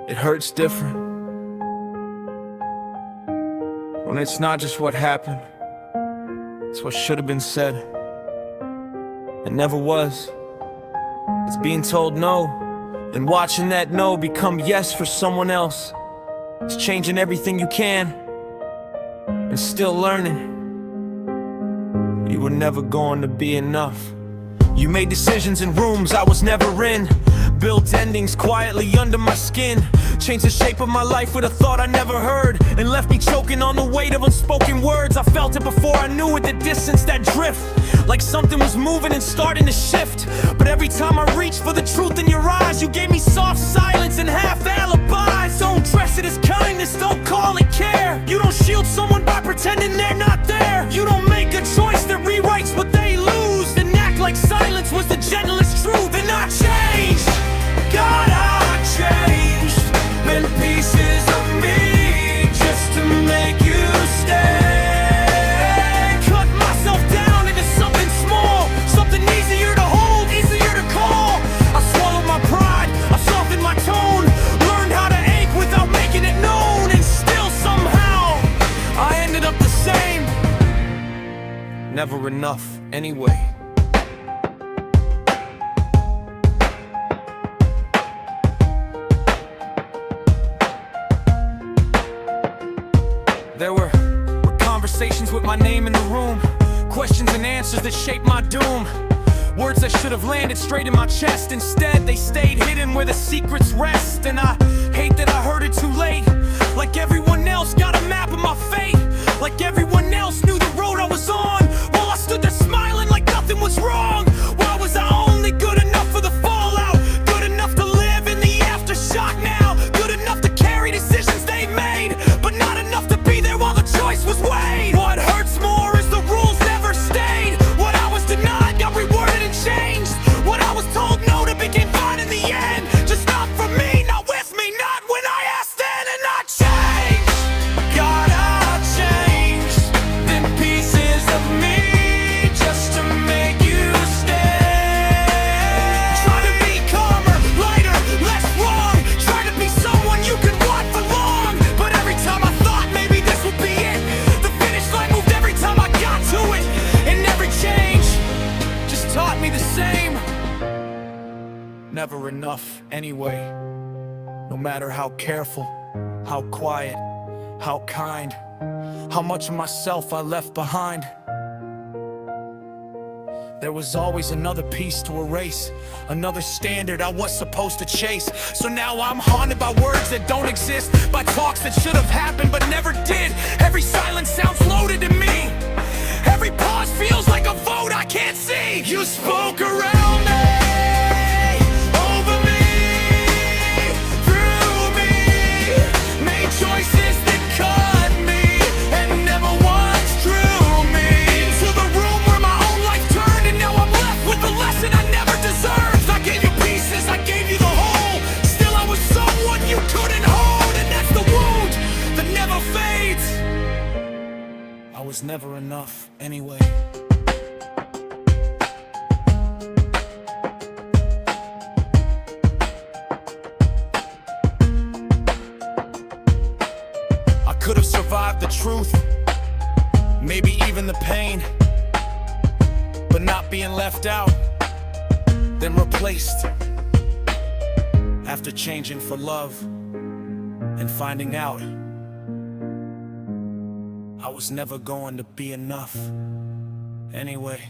It hurts different when it's not just what happened, it's what should have been said. It never was. It's being told no, and watching that no become yes for someone else. It's changing everything you can, and still learning you were never going to be enough. You made decisions in rooms I was never in, built endings quietly under my skin, changed the shape of my life with a thought I never heard, and left me choking on the weight of unspoken words. I felt it before I knew it, the distance, that drift, like something was moving and starting to shift. But every time I reached for the truth in your eyes, you gave me soft silence and half alibis. Don't dress it as kindness, don't call it care. You don't shield someone by pretending they're not there. You don't make a choice that rewrites what they lose, and act like silence was the gentlest truth. And I changed, God, I changed, been pieces of me just to make you stay. Cut myself down into something small, something easier to hold, easier to call. I swallowed my pride, I softened my tone, learned how to ache without making it known. And still somehow I ended up the same, never enough anyway. There were conversations with my name in the room, questions and answers that shaped my doom. Words that should have landed straight in my chest, instead they stayed hidden where the secrets rest. And I hate that I heard it too late, like everyone else got a map of my fate, like everyone else knew the road I was on, while I stood there smiling like nothing was wrong. Why was I only good enough for the fallout, good enough to live in the aftershock now, good enough to carry decisions they made, but not enough to be there while the choice was weighed? What hurts more is the rules never stayed. What I was denied got reworded and changed. What I was told no to became fine in the end. Just not for me, not with me, not when I asked then. And I changed, God, I changed, then pieces of me just to make you stay. Try to be calmer, lighter, less wrong, try to be someone you could want for long. But every time I thought maybe this would be it, the finish line moved every time I got to it. And every change just taught me the same, never enough anyway. No matter how careful, how quiet, how kind, how much of myself I left behind, there was always another piece to erase, another standard I was supposed to chase. So now I'm haunted by words that don't exist, by talks that should have happened but never did. Every silence sounds loaded to me, every pause feels like a vote I can't see. You spoke around me, over me, through me, made choices that cut me and never once drew me into the room where my own life turned. And now I'm left with the lesson I never deserved. I gave you pieces, I gave you the whole, still I was someone you couldn't hold. And that's the wound that never fades. I was never enough anyway. I could have survived the truth, maybe even the pain, but not being left out, then replaced. After changing for love and finding out I was never going to be enough anyway.